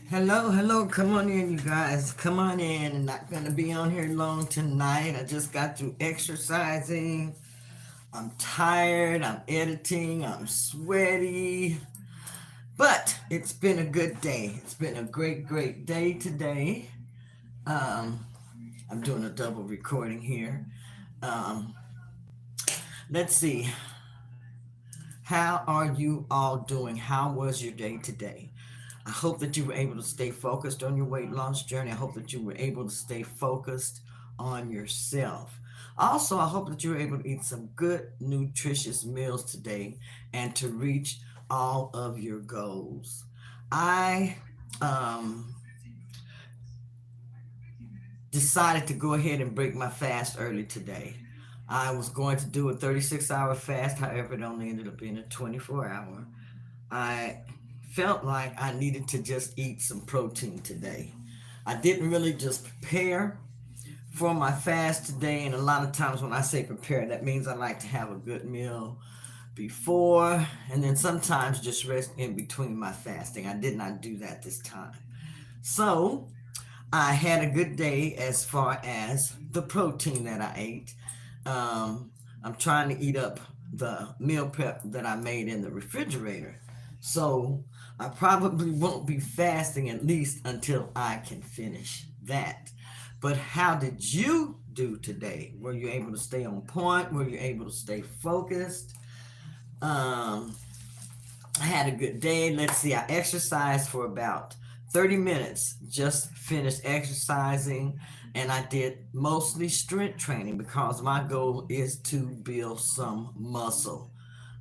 Hello, hello, come on in, you guys. Come on in. I'm not going to be on here long tonight. I just got through exercising. I'm tired. I'm editing. I'm sweaty. But it's been a good day. It's been a great, great day today. Um, I'm doing a double recording here. Um, let's see. How are you all doing? How was your day today? I hope that you were able to stay focused on your weight loss journey. I hope that you were able to stay focused on yourself. Also, I hope that you were able to eat some good, nutritious meals today and to reach all of your goals. I um, decided to go ahead and break my fast early today. I was going to do a 36-hour fast, however, it only ended up being a 24-hour. I felt like I needed to just eat some protein today. I didn't really just prepare for my fast today, and a lot of times when I say prepare, that means I like to have a good meal before and then sometimes just rest in between my fasting. I did not do that this time. So I had a good day as far as the protein that I ate. I'm trying to eat up the meal prep that I made in the refrigerator. So I probably won't be fasting at least until I can finish that. But how did you do today? Were you able to stay on point? Were you able to stay focused? Um, I had a good day. Let's see, I exercised for about 30 minutes, just finished exercising, and I did mostly strength training because my goal is to build some muscle.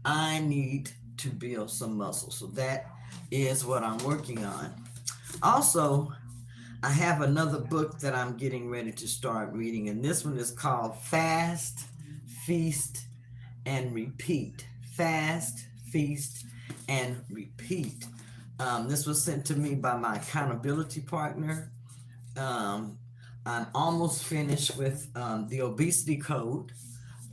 I need to build some muscle. So that is what I'm working on. Also, I have another book that I'm getting ready to start reading, and this one is called Fast, Feast, and Repeat. Fast, Feast, and Repeat. This was sent to me by my accountability partner. Um, I'm almost finished with The Obesity Code.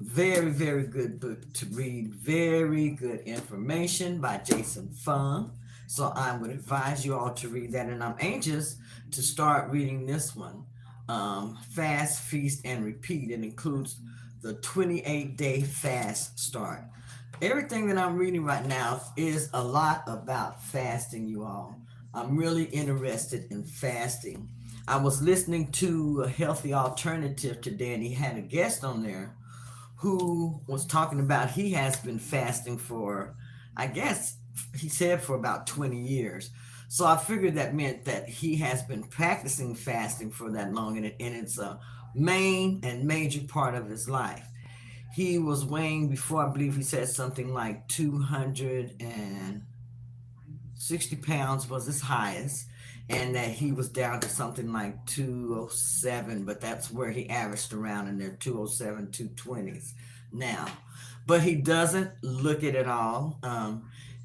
Very, very good book to read. Very good information by Jason Fung. So I would advise you all to read that. And I'm anxious to start reading this one, Fast, Feast, and Repeat. It includes the 28-day fast start. Everything that I'm reading right now is a lot about fasting, you all. I'm really interested in fasting. I was listening to a healthy alternative today, and he had a guest on there who was talking about he has been fasting for, I guess, he said for about 20 years. So I figured that meant that he has been practicing fasting for that long, and it's a main and major part of his life. He was weighing before, I believe he said something like 260 pounds was his highest, and that he was down to something like 207, but that's where he averaged around in there, 207, 220s now. But he doesn't look it at all.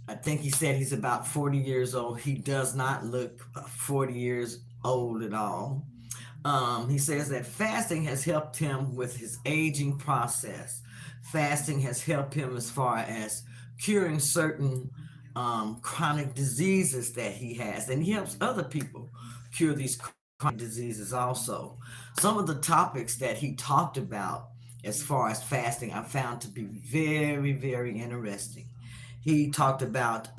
I think he said he's about 40 years old. He does not look 40 years old at all. He says that fasting has helped him with his aging process. Fasting has helped him as far as curing certain chronic diseases that he has, and he helps other people cure these chronic diseases also. Some of the topics that he talked about as far as fasting I found to be very, very interesting. He talked about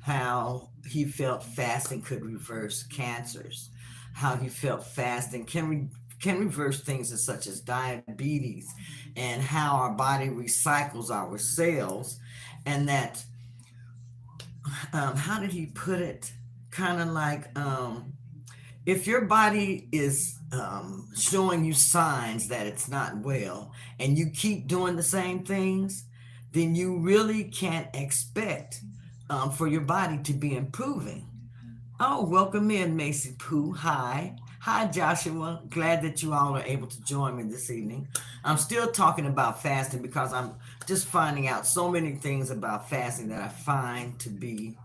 how he felt fasting could reverse cancers, how he felt fasting can reverse things such as diabetes, and how our body recycles our cells, and that how did he put it? Kind of like if your body is showing you signs that it's not well and you keep doing the same things, then you really can't expect for your body to be improving. Oh, welcome in, Macy Pooh. Hi. Hi, Joshua. Glad that you all are able to join me this evening. I'm still talking about fasting because I'm just finding out so many things about fasting that I find to be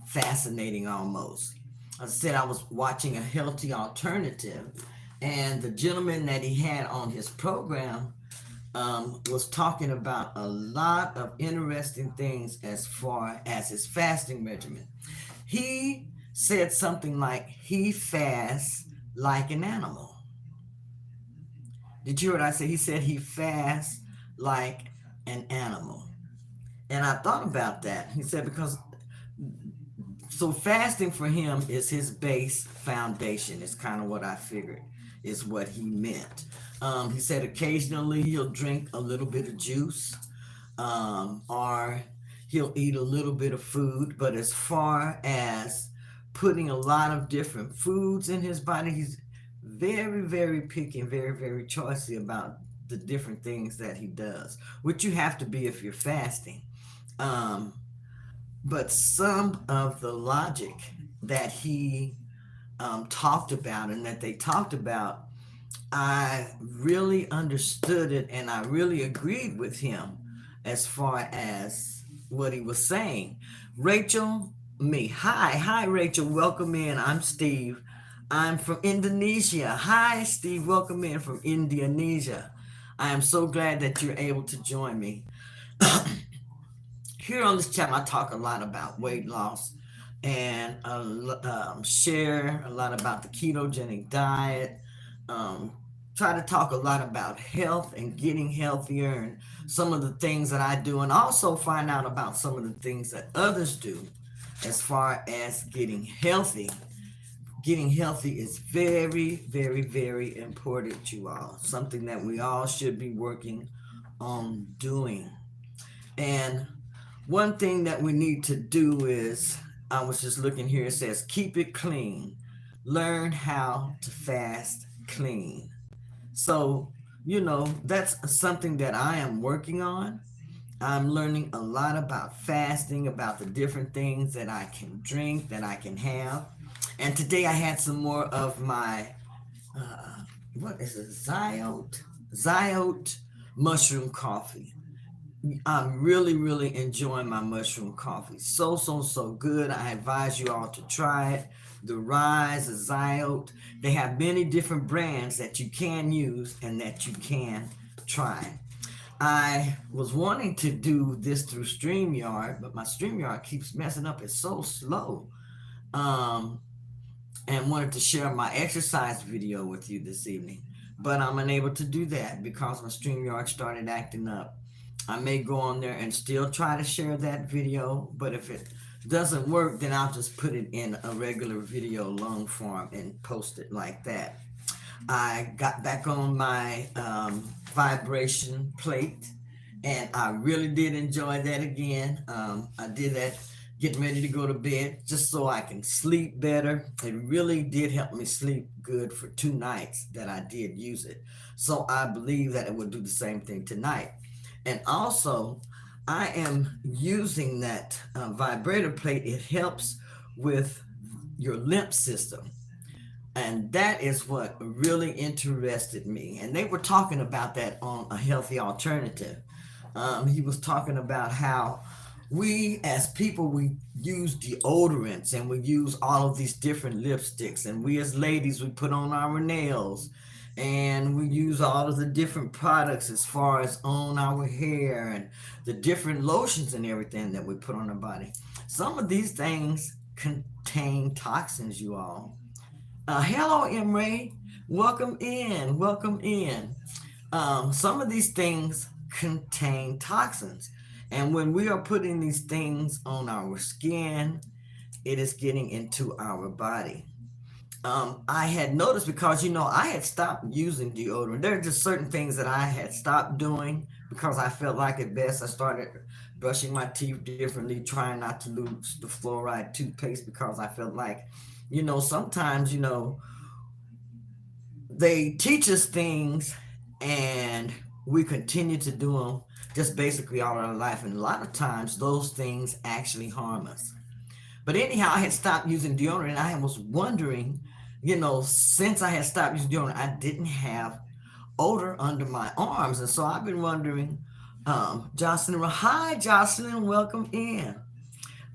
fascinating almost. As I said, I was watching a healthy alternative, and the gentleman that he had on his program was talking about a lot of interesting things as far as his fasting regimen. He said something like he fasts like an animal. Did you hear what I said? He said he fasts like an animal. And I thought about that. He said because so fasting for him is his base foundation. It's kind of what I figured is what he meant. He said occasionally he'll drink a little bit of juice, or he'll eat a little bit of food. But as far as putting a lot of different foods in his body, he's very, very picky and very, very choosy about the different things that he does, which you have to be if you're fasting. Um, but some of the logic that he talked about and that they talked about, I really understood it and I really agreed with him as far as what he was saying. Rachel, me. Hi, Rachel. Welcome in. I'm Steve. I'm from Indonesia. Hi, Steve. Welcome in from Indonesia. I am so glad that you're able to join me. Here on this channel, I talk a lot about weight loss and share a lot about the ketogenic diet. Um, Try to talk a lot about health and getting healthier and some of the things that I do, and also find out about some of the things that others do as far as getting healthy. Getting healthy is very, very, very important, you all. Something that we all should be working on doing. And one thing that we need to do is, I was just looking here, it says, keep it clean. Learn how to fast clean. So, that's something that I am working on. I'm learning a lot about fasting, about the different things that I can drink, that I can have. And today I had some more of my, what is it, Zyote mushroom coffee. I'm really, really enjoying my mushroom coffee. So, so, so good. I advise you all to try it. The Rise, the Zyote, they have many different brands that you can use and that you can try. I was wanting to do this through StreamYard, but my StreamYard keeps messing up. It's so slow. Um, and wanted to share my exercise video with you this evening. But I'm unable to do that because my StreamYard started acting up. I may go on there and still try to share that video, but if it doesn't work, then I'll just put it in a regular video long form and post it like that. I got back on my vibration plate and I really did enjoy that again. I did that getting ready to go to bed just so I can sleep better. It really did help me sleep good for 2 nights that I did use it. So I believe that it will do the same thing tonight. And also, I am using that vibrator plate. It helps with your lymph system. And that is what really interested me. And they were talking about that on A Healthy Alternative. He was talking about how we as people, we use deodorants and we use all of these different lipsticks, and we as ladies, we put on our nails and we use all of the different products as far as on our hair and the different lotions and everything that we put on our body. Some of these things contain toxins, you all. Hello, Emre. Welcome in. Welcome in. Some of these things contain toxins. And when we are putting these things on our skin, it is getting into our body. I had noticed because, I had stopped using deodorant. There are just certain things that I had stopped doing because I felt like it best. I started brushing my teeth differently, trying not to lose the fluoride toothpaste because I felt like, sometimes, they teach us things and we continue to do them just basically all our life. And a lot of times those things actually harm us. But anyhow, I had stopped using deodorant and I was wondering, since I had stopped using deodorant, I didn't have odor under my arms. And so I've been wondering, Jocelyn, hi, Jocelyn, welcome in.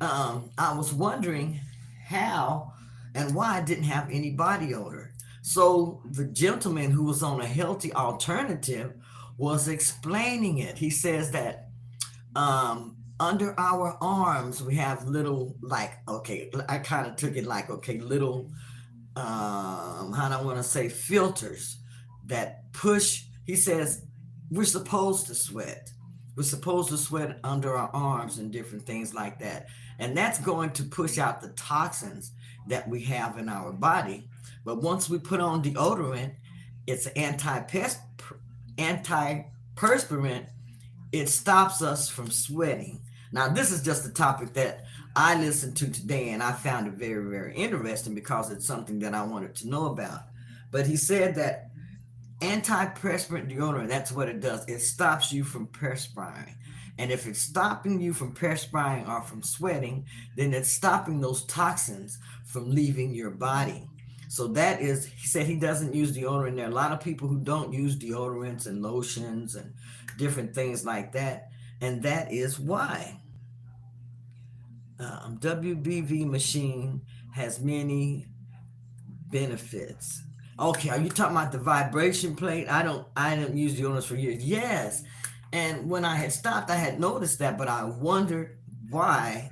I was wondering how and why I didn't have any body odor. So the gentleman who was on A Healthy Alternative was explaining it. He says that under our arms we have little, like, okay, I kind of took it like, okay, little, how do I want to say, filters that push. He says we're supposed to sweat. We're supposed to sweat under our arms and different things like that. And that's going to push out the toxins that we have in our body. But once we put on deodorant, it's antiperspirant. It stops us from sweating. Now, this is just a topic that I listened to today, and I found it very, very interesting because it's something that I wanted to know about. But he said that antiperspirant deodorant, that's what it does. It stops you from perspiring. And if it's stopping you from perspiring or from sweating, then it's stopping those toxins from leaving your body. So that is, he said he doesn't use deodorant. There are a lot of people who don't use deodorants and lotions and different things like that. And that is why. WBV machine has many benefits. Okay, are you talking about the vibration plate? I don't use deodorants for years. Yes. And when I had stopped, I had noticed that, but I wondered why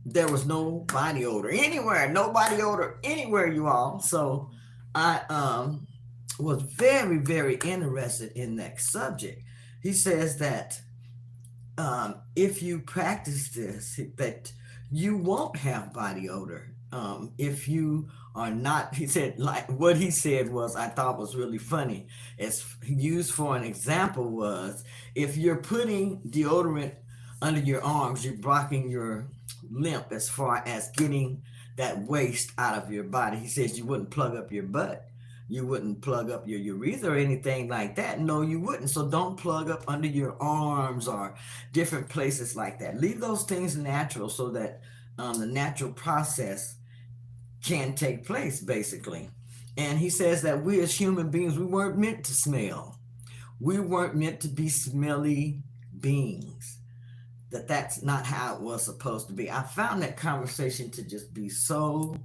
there was no body odor anywhere, no body odor anywhere, you all. So I was very, very interested in that subject. He says that if you practice this, that you won't have body odor. If you are not, he said, like what he said was, I thought was really funny. It's used for an example was if you're putting deodorant under your arms, you're blocking your lymph as far as getting that waste out of your body. He says you wouldn't plug up your butt. You wouldn't plug up your urethra or anything like that. No, you wouldn't. So don't plug up under your arms or different places like that. Leave those things natural so that the natural process can take place, basically. And he says that we as human beings, we weren't meant to smell. We weren't meant to be smelly beings. That's not how it was supposed to be. I found that conversation to just be so,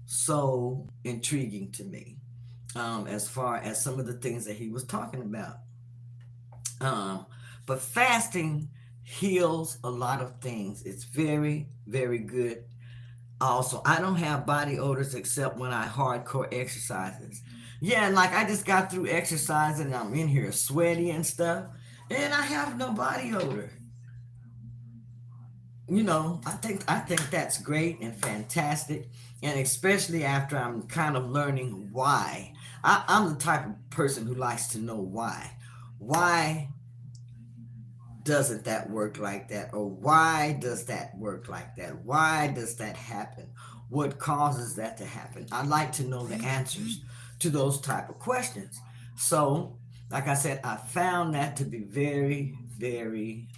so intriguing to me, as far as some of the things that he was talking about. Um, but fasting heals a lot of things. It's very, very good. Also, I don't have body odors except when I hardcore exercises. Yeah, and like I just got through exercising and I'm in here sweaty and stuff, and I have no body odor. I think that's great and fantastic, and especially after I'm kind of learning why. I'm the type of person who likes to know why. Why doesn't that work like that, or why does that work like that? Why does that happen? What causes that to happen? I like to know the answers to those type of questions. So, like I said, I found that to be very, very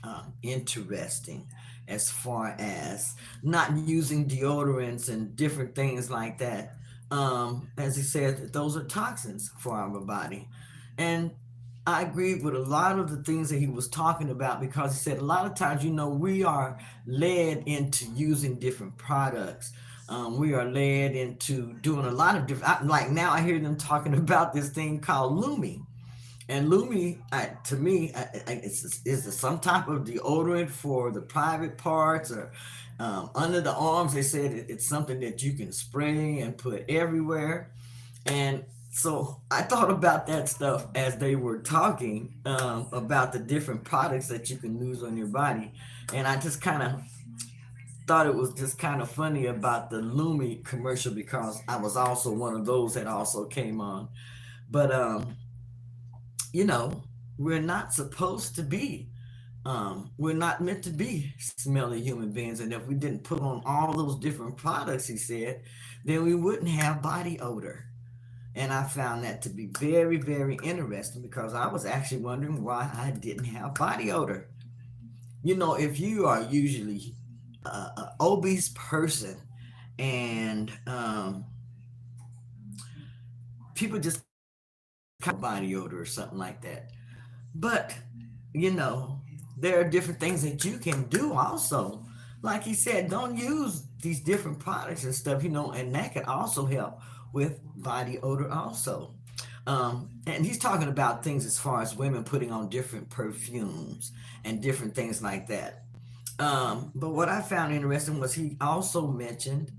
interesting, as far as not using deodorants and different things like that. As he said, those are toxins for our body. And I agreed with a lot of the things that he was talking about, because he said a lot of times, we are led into using different products. We are led into doing a lot of different, like now I hear them talking about this thing called Lumi. And Lumi, to me, is some type of deodorant for the private parts, or under the arms. They said it's something that you can spray and put everywhere. And so I thought about that stuff as they were talking, about the different products that you can use on your body. And I just kind of thought it was just kind of funny about the Lumi commercial, because I was also one of those that also came on. But, you know, we're not supposed to be. We're not meant to be smelly human beings. And if we didn't put on all those different products, he said, then we wouldn't have body odor. And I found that to be very, very interesting, because I was actually wondering why I didn't have body odor. If you are usually an obese person, and people just body odor or something like that. But, you know, there are different things that you can do also. Like he said, don't use these different products and stuff, and that can also help with body odor also. And he's talking about things as far as women putting on different perfumes and different things like that. But what I found interesting was he also mentioned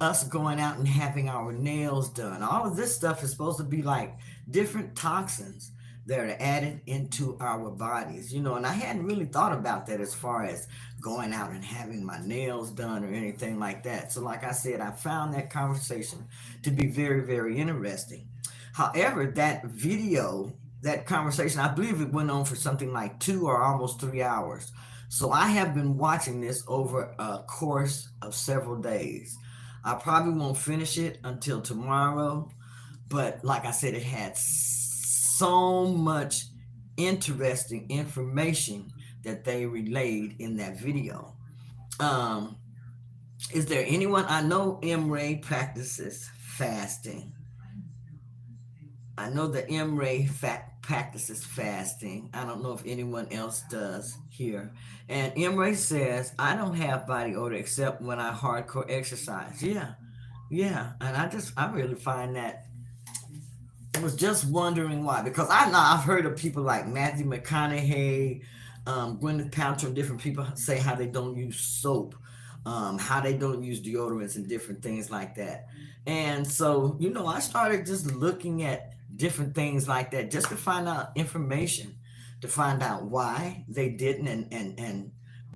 us going out and having our nails done. All of this stuff is supposed to be like different toxins that are added into our bodies, and I hadn't really thought about that as far as going out and having my nails done or anything like that. So, like I said, I found that conversation to be very, very interesting. However, that video, that conversation, I believe it went on for something like 2 or almost 3 hours. So I have been watching this over a course of several days. I probably won't finish it until tomorrow, but like I said, it had so much interesting information that they relayed in that video. Um, is there anyone I know? Ray practices fasting. I know that practices fasting. I don't know if anyone else does here. And Ray says, I don't have body odor except when I hardcore exercise. Yeah, yeah. And I really find that I was just wondering why, because I know I've heard of people like Matthew McConaughey, Gwyneth Paltrow, and different people say how they don't use soap, how they don't use deodorants and different things like that. And so, I started just looking at different things like that just to find out information, to find out why they didn't,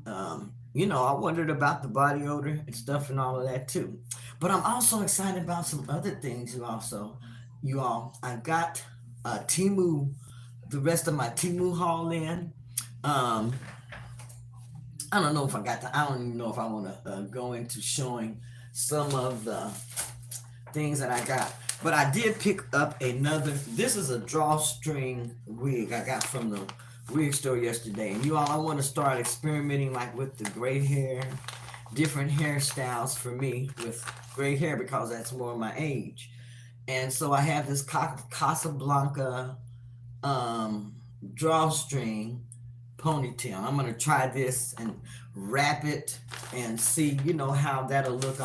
I wondered about the body odor and stuff and all of that too. But I'm also excited about some other things. You all, I got Timu, the rest of my Timu haul in. Um, I don't know if I got I don't even know if I want to go into showing some of the things that I got. But I did pick up another. This is a drawstring wig I got from the wig store yesterday. And I want to start experimenting like with the gray hair, different hairstyles for me with gray hair because that's more my age. And so I have this Casablanca um, drawstring ponytail. I'm gonna try this and wrap it and see, how that'll look.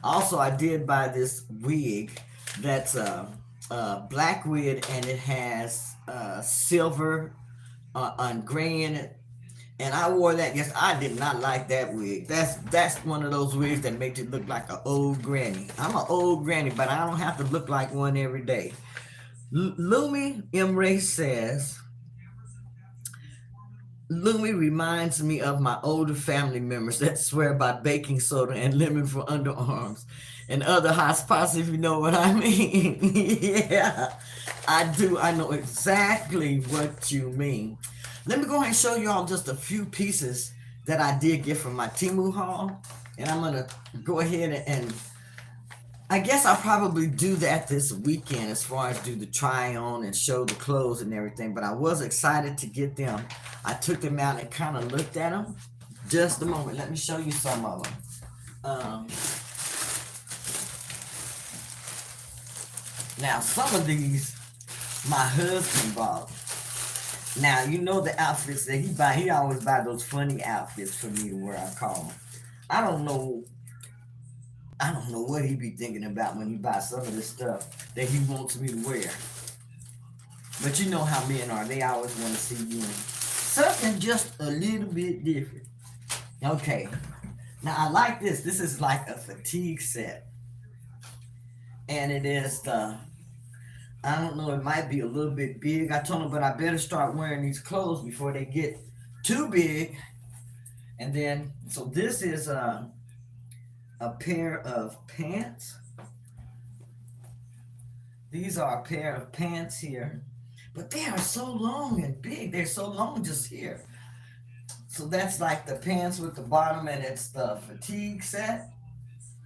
Also, I did buy this wig that's a black wig and it has silver and gray in it. And I wore that. Yes, I did not like that wig. That's one of those wigs that makes it look like an old granny. I'm an old granny, but I don't have to look like one every day. Lumi Emre says, Lumi reminds me of my older family members that swear by baking soda and lemon for underarms and other hot spots, if you know what I mean. Yeah, I do. I know exactly what you mean. Let me go ahead and show you all just a few pieces that I did get from my Timu haul. And I'm going to go ahead and I guess I'll probably do that this weekend as far as do the try on and show the clothes and everything. But I was excited to get them. I took them out and kind of looked at them. Just a moment. Let me show you some of them. Now, some of these my husband bought. Now, the outfits that he buy. He always buy those funny outfits for me to wear, I call them. I don't know. I don't know what he be thinking about when he buys some of this stuff that he wants me to wear. But you know how men are. They always want to see you in something just a little bit different. Okay. Now, I like this. This is like a fatigue set. And it is I don't know, it might be a little bit big. I told him, but I better start wearing these clothes before they get too big. And then, so this is a pair of pants. These are a pair of pants here, but they are so long and big. They're so long just here. So that's like the pants with the bottom, and it's the fatigue set.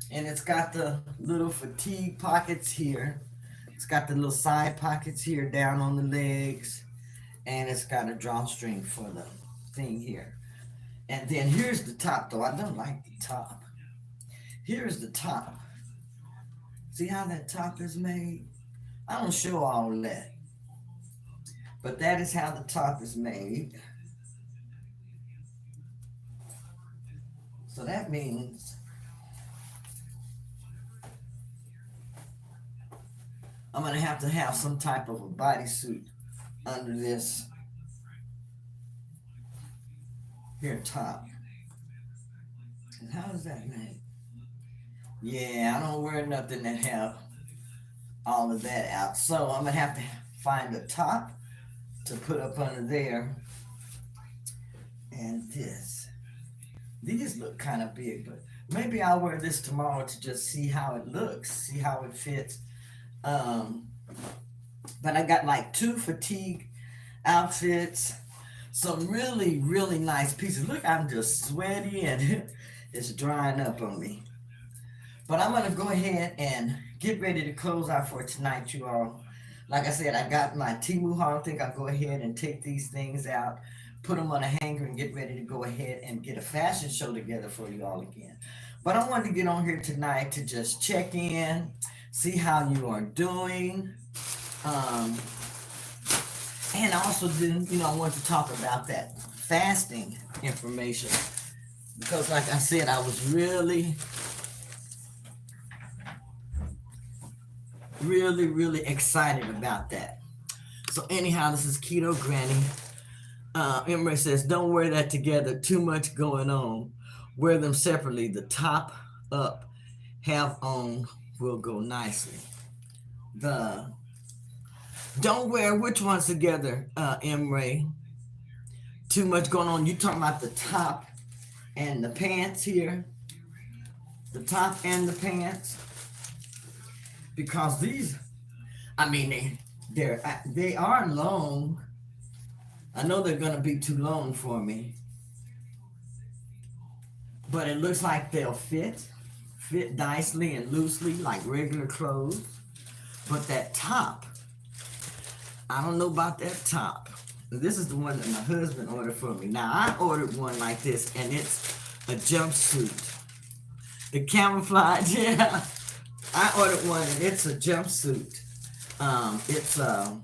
And it's got the little fatigue pockets here. It's got the little side pockets here down on the legs. And it's got a drawstring for the thing here. And then here's the top, though. I don't like the top. Here's the top. See how that top is made? I don't show all that. But that is how the top is made. So that means I'm going to have some type of a bodysuit under this here top. And how is that made? Yeah, I don't wear nothing that have all of that out. So I'm gonna have to find a top to put up under there. And this. These look kind of big, but maybe I'll wear this tomorrow to just see how it looks, see how it fits. Um, but I got like two fatigue outfits, some really, really nice pieces. Look, I'm just sweaty and it's drying up on me. But I'm gonna go ahead and get ready to close out for tonight, you all. Like I said, I got my Timu haul. I think I'll go ahead and take these things out, put them on a hanger, and get ready to go ahead and get a fashion show together for you all again. But I wanted to get on here tonight to just check in, see how you are doing, um, and also then I want to talk about that fasting information because, like I said, I was really, really, really excited about that. So anyhow, this is Keto Granny. Emery says, don't wear that together. Too much going on. Wear them separately. The top up, half on will go nicely. The don't wear which ones together, Emery. Too much going on. You talking about the top and the pants here? The top and the pants? Because these, I mean, they are long. I know they're gonna be too long for me, but it looks like they'll fit nicely and loosely like regular clothes. But that top, I don't know about that top. This is the one that my husband ordered for me. Now I ordered one like this, and it's a jumpsuit. The camouflage, yeah. I ordered one, and it's a jumpsuit. It's a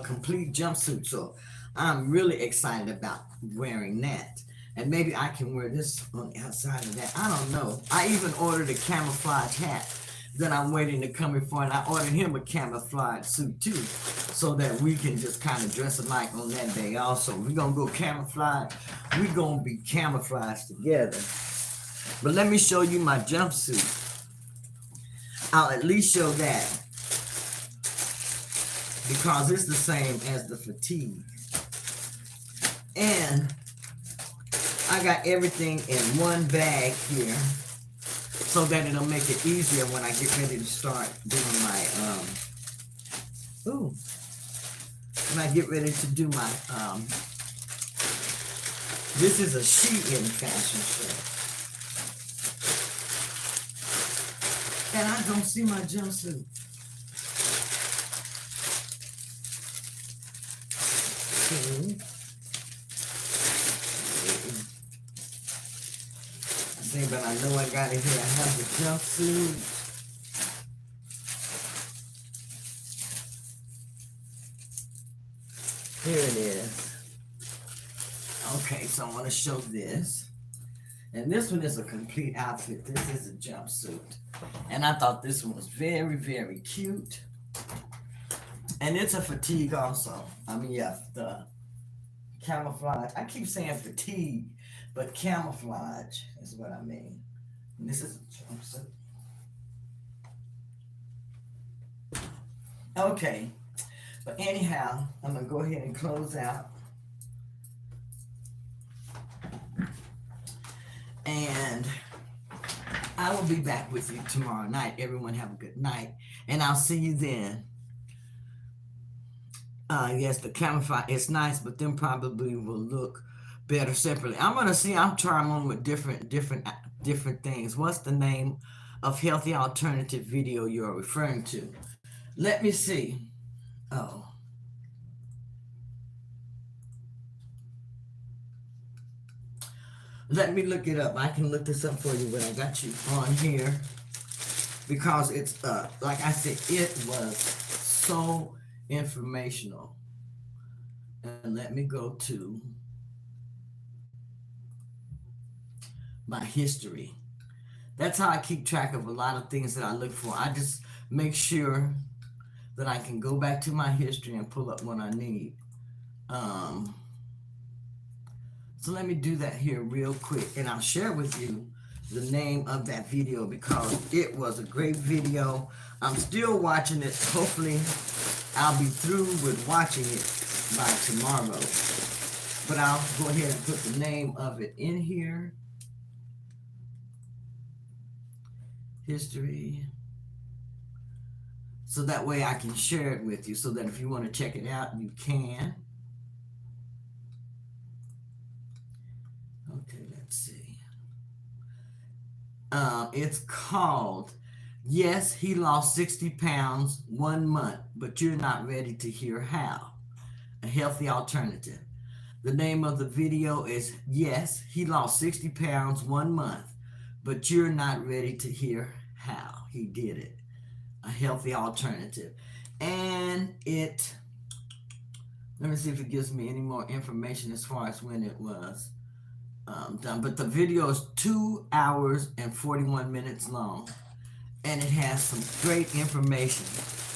complete jumpsuit, so I'm really excited about wearing that. And maybe I can wear this on the outside of that. I don't know. I even ordered a camouflage hat that I'm waiting to come in for, and I ordered him a camouflage suit too, so that we can just kind of dress alike on that day. Also, we're gonna go camouflage. We're gonna be camouflaged together. But let me show you my jumpsuit. I'll at least show that because it's the same as the fatigue. And I got everything in one bag here so that it'll make it easier when I get ready to start doing my when I get ready to do my this is a Shein fashion show. And I don't see my jumpsuit. Okay. But I know I got it here. I have the jumpsuit. Here it is. Okay, so I want to show this. And this one is a complete outfit. This is a jumpsuit. And I thought this one was very, very cute. And it's a fatigue also. I mean, yeah, the camouflage. I keep saying fatigue, but camouflage is what I mean. And this is a jumpsuit. Okay, but anyhow, I'm gonna go ahead and close out. And I will be back with you tomorrow night. Everyone have a good night, and I'll see you then. Yes, the camouflage is nice, but them probably will look better separately. I'm gonna see. I'm trying on with different things. What's the name of healthy alternative video you're referring to? Let me see. Oh, let me look it up. I can look this up for you when I got you on here because it's like I said, it was so informational. And let me go to my history. That's how I keep track of a lot of things that I look for. I just make sure that I can go back to my history and pull up what I need. So let me do that here real quick, and I'll share with you the name of that video because it was a great video. I'm still watching it. Hopefully, I'll be through with watching it by tomorrow. But I'll go ahead and put the name of it in here. History. So that way I can share it with you so that if you want to check it out, you can. Okay, let's see. It's called Yes, He Lost 60 Pounds 1 month, but You're Not Ready to Hear How. A Healthy Alternative. The name of the video is Yes, He Lost 60 Pounds 1 month, but You're Not Ready to Hear How He Did It. A Healthy Alternative. And let me see if it gives me any more information as far as when it was done. But the video is 2 hours and 41 minutes long. And it has some great information.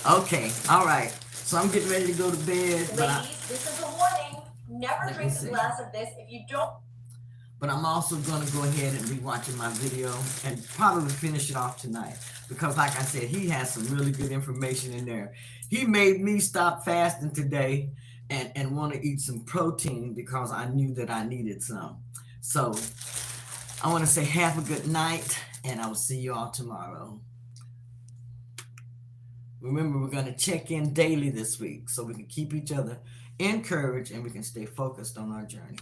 Okay, all right. So I'm getting ready to go to bed. Ladies, this is a warning. Never drink a glass of this if you don't. But I'm also going to go ahead and be watching my video and probably finish it off tonight. Because like I said, he has some really good information in there. He made me stop fasting today and want to eat some protein because I knew that I needed some. So I want to say have a good night, and I will see you all tomorrow. Remember, we're going to check in daily this week so we can keep each other encouraged and we can stay focused on our journey.